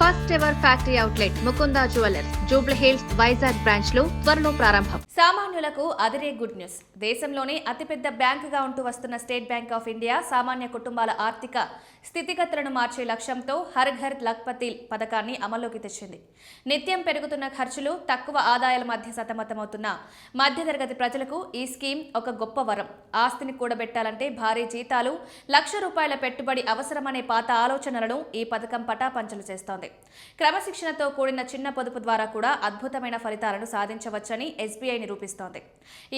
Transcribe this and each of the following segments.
First ever factory outlet Mukunda jewellers Jubilee hills Vizag branch లో త్వరలో ప్రారంభం. సామాన్యులకు అదిరే గుడ్ న్యూస్. దేశంలోనే అతిపెద్ద బ్యాంకుగా ఉంటూ వస్తున్న స్టేట్ బ్యాంక్ ఆఫ్ ఇండియా సామాన్య కుటుంబాల ఆర్థిక స్థితిగతులను మార్చే లక్ష్యంతో హర్ ఘర్ లఖ్పతి పథకాన్ని అమల్లోకి తెచ్చింది. నిత్యం పెరుగుతున్న ఖర్చులు, తక్కువ ఆదాయాల మధ్య సతమతమవుతున్న మధ్యతరగతి ప్రజలకు ఈ స్కీమ్ ఒక గొప్ప వరం. ఆస్తిని కూడబెట్టాలంటే భారీ జీతాలు, ₹1,00,000 పెట్టుబడి అవసరమనే పాత ఆలోచనలను ఈ పథకం పటాపంచలు చేస్తోంది. క్రమశిక్షణతో కూడిన చిన్న పొదుపు ద్వారా కూడా అద్భుతమైన ఫలితాలను సాధించవచ్చని ఎస్బీఐ నిరూపిస్తోంది.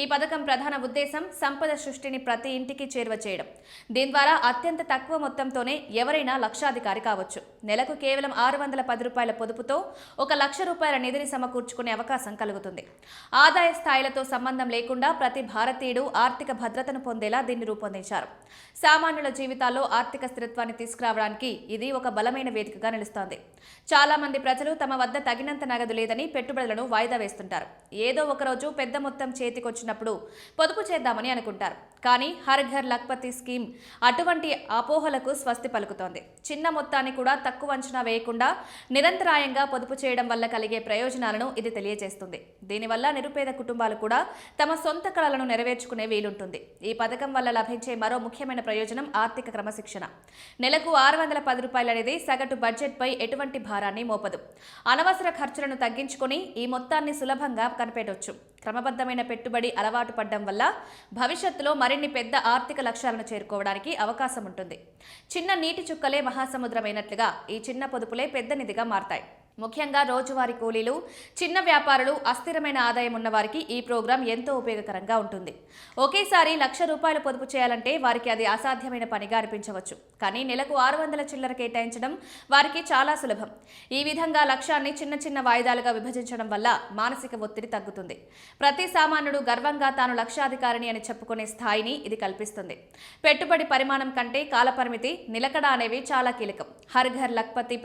ఈ పథకం ప్రధాన ఉద్దేశం సంపద సృష్టిని ప్రతి ఇంటికి చేరువ చేయడం. దీని ద్వారా అత్యంత తక్కువ మొత్తంతోనే ఎవరైనా లక్షాధికారి కావచ్చు. నెలకు కేవలం ₹610 పొదుపుతో ₹1,00,000 నిధిని సమకూర్చుకునే అవకాశం కలుగుతుంది. ఆదాయ స్థాయిలతో సంబంధం లేకుండా ప్రతి భారతీయుడు ఆర్థిక భద్రతను పొందేలా దీన్ని రూపొందించారు. సామాన్యుల జీవితాల్లో ఆర్థిక స్థిరత్వాన్ని తీసుకురావడానికి ఇది ఒక బలమైన వేదికగా నిలుస్తోంది. చాలా మంది ప్రజలు తమ వద్ద తగినంత నగదు లేదని పెట్టుబడులను వాయిదా వేస్తుంటారు. ఏదో ఒకరోజు పెద్ద మొత్తం చేతికొచ్చినప్పుడు పొదుపు చేద్దామని అనుకుంటారు. కానీ హర్ ఘర్ లఖ్పతి స్కీమ్ అటువంటి అపోహలకు స్వస్తి పలుకుతోంది. చిన్న మొత్తాన్ని కూడా తక్కువ అంచనా వేయకుండా నిరంతరాయంగా పొదుపు చేయడం వల్ల కలిగే ప్రయోజనాలను ఇది తెలియజేస్తుంది. దీనివల్ల నిరుపేద కుటుంబాలు కూడా తమ సొంత కలలను నెరవేర్చుకునే వీలుంటుంది. ఈ పథకం వల్ల లభించే మరో ముఖ్యమైన ప్రయోజనం ఆర్థిక క్రమశిక్షణ. నెలకు ₹610 అనేది సగటు బడ్జెట్పై ఎటువంటి భారాన్ని మోపదు. అనవసర ఖర్చులను తగ్గించుకొని ఈ మొత్తాన్ని సులభంగా కనిపెట్టవచ్చు. క్రమబద్ధమైన పెట్టుబడి అలవాటు పడడం వల్ల భవిష్యత్తులో మరిన్ని పెద్ద ఆర్థిక లక్ష్యాలను చేరుకోవడానికి అవకాశం ఉంటుంది. చిన్న నీటి చుక్కలే మహాసముద్రమైనట్లుగా ఈ చిన్న పొదుపులే పెద్ద నిధిగా మారతాయి. ముఖ్యంగా రోజువారీ కూలీలు, చిన్న వ్యాపారులు, అస్థిరమైన ఆదాయం ఉన్న వారికి ఈ ప్రోగ్రాం ఎంతో ఉపయోగకరంగా ఉంటుంది. ఒకేసారి ₹1,00,000 పొదుపు చేయాలంటే వారికి అది అసాధ్యమైన పనిగా అనిపించవచ్చు. కానీ నెలకు 600 చిల్లర కేటాయించడం వారికి చాలా సులభం. ఈ విధంగా లక్ష్యాన్ని చిన్న చిన్న వాయిదాలుగా విభజించడం వల్ల మానసిక ఒత్తిడి తగ్గుతుంది. ప్రతి సామాన్యుడు గర్వంగా తాను లక్షాధికారిని అని చెప్పుకునే స్థాయిని ఇది కల్పిస్తుంది. పెట్టుబడి పరిమాణం కంటే కాలపరిమితి, నిలకడ అనేవి చాలా కీలకం. హర్ ఘర్ లఖ్పతి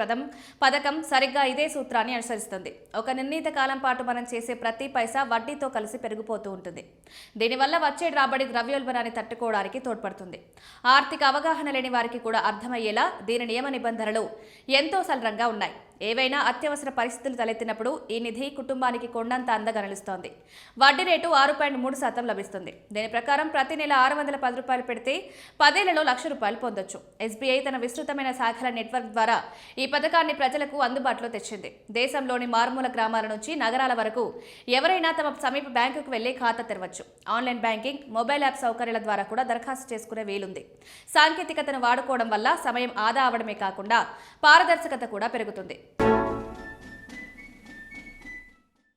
పథకం సరిగ్గా ఇదే సూత్రాన్ని అనుసరిస్తుంది. ఒక నిర్ణీత కాలం పాటు మనం చేసే ప్రతి పైసా వడ్డీతో కలిసి పెరిగిపోతూ ఉంటుంది. దీనివల్ల వచ్చే రాబడి ద్రవ్యోల్బణాన్ని తట్టుకోవడానికి తోడ్పడుతుంది. ఆర్థిక అవగాహన లేని వారికి కూడా అర్థమయ్యేలా దీని నియమ నిబంధనలు ఎంతో సరళంగా ఉన్నాయి. ఏవైనా అత్యవసర పరిస్థితులు తలెత్తినప్పుడు ఈ నిధి కుటుంబానికి కొండంత అండగా నిలుస్తోంది. వడ్డీ రేటు 6.3% లభిస్తుంది. దీని ప్రకారం ప్రతి నెల ₹610 పెడితే 10 ఏళ్లలో ₹1,00,000 పొందొచ్చు. ఎస్బీఐ తన విస్తృతమైన శాఖల నెట్వర్క్ ద్వారా ఈ పథకాన్ని ప్రజలకు అందుబాటులో తెచ్చింది. దేశంలోని మారుమూల గ్రామాల నుంచి నగరాల వరకు ఎవరైనా తమ సమీప బ్యాంకుకు వెళ్లి ఖాతా తెరవచ్చు. ఆన్లైన్ బ్యాంకింగ్, మొబైల్ యాప్ సౌకర్యాల ద్వారా కూడా దరఖాస్తు చేసుకునే వీలుంది. సాంకేతికతను వాడుకోవడం వల్ల సమయం ఆదా అవడమే కాకుండా పారదర్శకత కూడా పెరుగుతుంది.